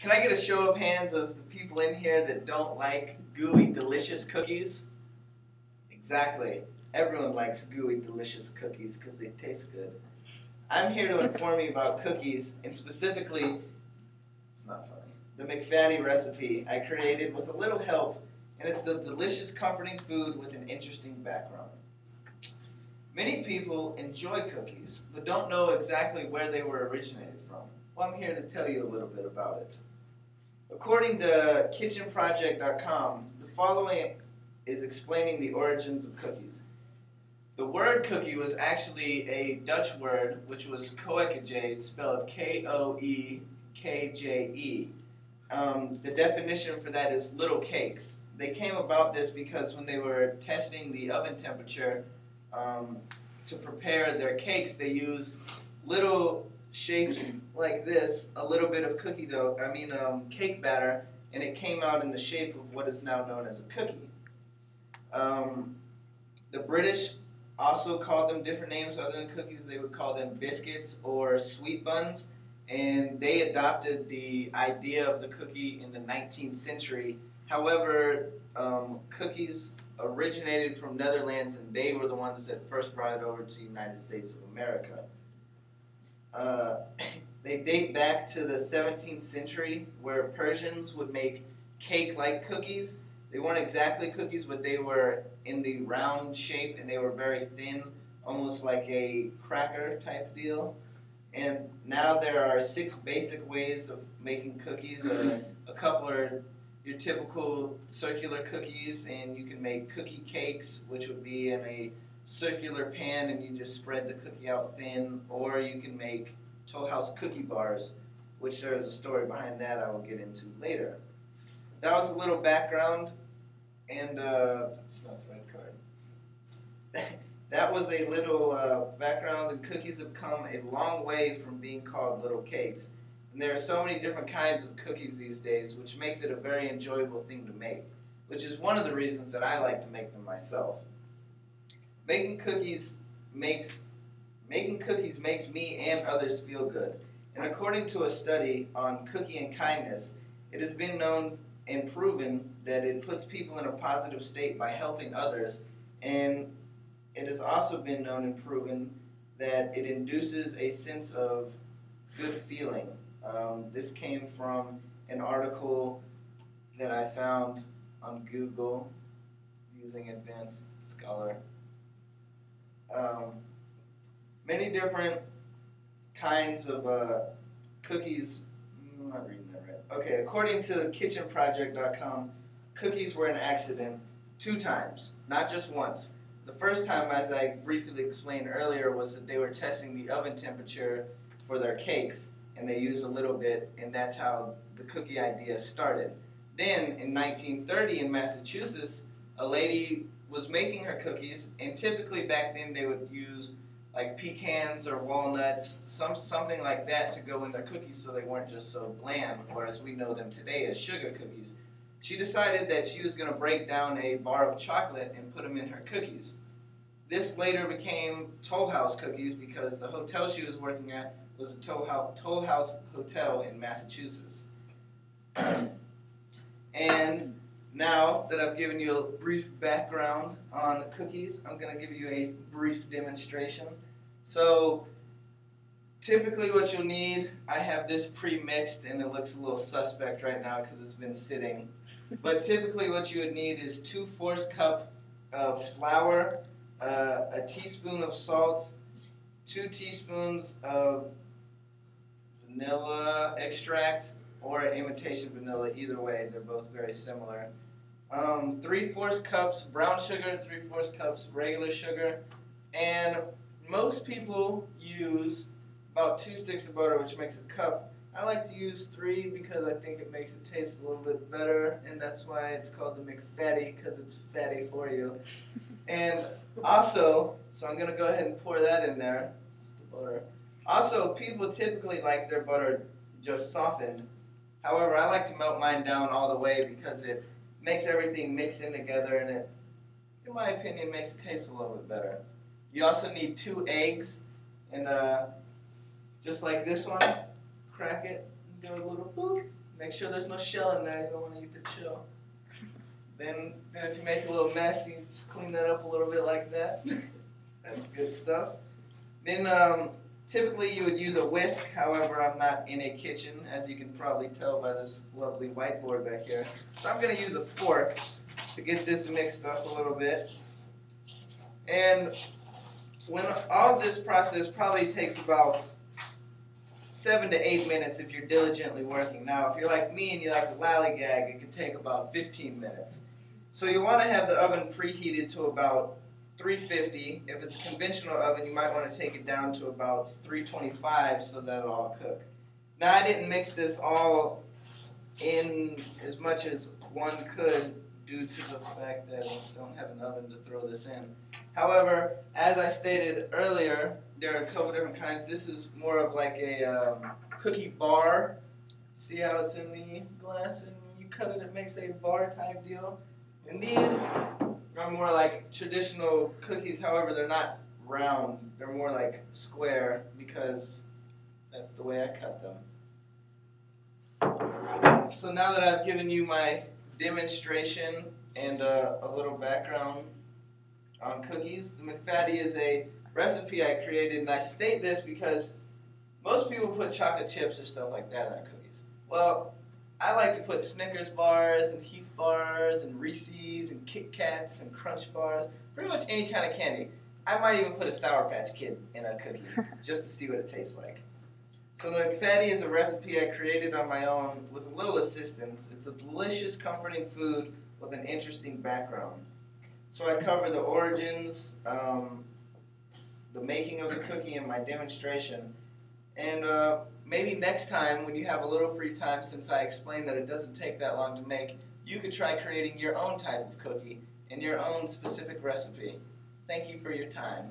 Can I get a show of hands of the people in here that don't like gooey, delicious cookies? Exactly. Everyone likes gooey, delicious cookies because they taste good. I'm here to inform you about cookies, and specifically, it's not funny, the McFadyn recipe I created with a little help, and it's the delicious, comforting food with an interesting background. Many people enjoy cookies, but don't know exactly where they were originated from. Well, I'm here to tell you a little bit about it. According to kitchenproject.com, the following is explaining the origins of cookies. The word cookie was actually a Dutch word, which was koekkeje, spelled Koekje. The definition for that is little cakes. They came about this because when they were testing the oven temperature to prepare their cakes, they used little shapes like this, a little bit of cake batter, and it came out in the shape of what is now known as a cookie. The British also called them different names other than cookies. They would call them biscuits or sweet buns, and they adopted the idea of the cookie in the 19th century. However, cookies originated from Netherlands, and they were the ones that first brought it over to the United States of America. They date back to the 17th century, where Persians would make cake-like cookies. They weren't exactly cookies, but they were in the round shape, and they were very thin, almost like a cracker type deal. And now there are 6 basic ways of making cookies. A couple are your typical circular cookies, and you can make cookie cakes, which would be in a circular pan, and you just spread the cookie out thin. Or you can make Toll House cookie bars, which there is a story behind that I will get into later. That was a little background, and it's not the right card. That was a little background, and cookies have come a long way from being called little cakes. And there are so many different kinds of cookies these days, which makes it a very enjoyable thing to make, which is one of the reasons that I like to make them myself. Making cookies makes me and others feel good. And according to a study on cookie and kindness, it has been known and proven that it puts people in a positive state by helping others, and it has also been known and proven that it induces a sense of good feeling. This came from an article that I found on Google using Advanced Scholar. Many different kinds of cookies. I'm not reading that right. Okay, according to kitchenproject.com, cookies were an accident 2 times, not just once. The first time, as I briefly explained earlier, was that they were testing the oven temperature for their cakes, and they used a little bit, and that's how the cookie idea started. Then, in 1930 in Massachusetts, a lady was making her cookies, and typically back then they would use like pecans or walnuts, something like that to go in their cookies so they weren't just so bland, or as we know them today as sugar cookies. She decided that she was going to break down a bar of chocolate and put them in her cookies. This later became Toll House cookies because the hotel she was working at was a Toll House hotel in Massachusetts. And now that I've given you a brief background on the cookies, I'm going to give you a brief demonstration. So, typically what you'll need, I have this pre-mixed, and it looks a little suspect right now because it's been sitting. But typically what you would need is 2/4 cups of flour, a teaspoon of salt, 2 teaspoons of vanilla extract, or imitation vanilla. Either way, they're both very similar. 3/4 cups brown sugar, 3/4 cups regular sugar, and most people use about 2 sticks of butter, which makes a cup. I like to use 3 because I think it makes it taste a little bit better, and that's why it's called the McFadyn, because it's fatty for you. And also, so I'm going to go ahead and pour that in there. It's the butter. Also, people typically like their butter just softened. However, I like to melt mine down all the way because it makes everything mix in together, and it, in my opinion, makes it taste a little bit better. You also need 2 eggs, and just like this one, crack it, do a little boop, Make sure there's no shell in there. You don't want to eat the shell. Then if you make a little mess, you just clean that up a little bit like that. That's good stuff. Then typically you would use a whisk. However, I'm not in a kitchen, as you can probably tell by this lovely whiteboard back here. So I'm going to use a fork to get this mixed up a little bit. And when all this process probably takes about 7 to 8 minutes if you're diligently working. Now, if you're like me and you like to lollygag, it can take about 15 minutes. So you want to have the oven preheated to about 350. If it's a conventional oven, you might want to take it down to about 325 so that it'll all cook. Now, I didn't mix this all in as much as one could due to the fact that I don't have an oven to throw this in. However, as I stated earlier, there are a couple different kinds. This is more of like a cookie bar. See how it's in the glass and you cut it, it makes a bar type deal. And these are more like traditional cookies. However, they're not round. They're more like square because that's the way I cut them. So now that I've given you my demonstration and a little background on cookies, the McFadyn is a recipe I created, and I state this because most people put chocolate chips or stuff like that in their cookies. Well, I like to put Snickers bars and Heath bars and Reese's and Kit Kats and Crunch bars, pretty much any kind of candy. I might even put a Sour Patch Kid in a cookie just to see what it tastes like. So the McFadyn is a recipe I created on my own with a little assistance. It's a delicious, comforting food with an interesting background. So I cover the origins, the making of the cookie, and my demonstration. And maybe next time when you have a little free time, since I explained that it doesn't take that long to make, you could try creating your own type of cookie and your own specific recipe. Thank you for your time.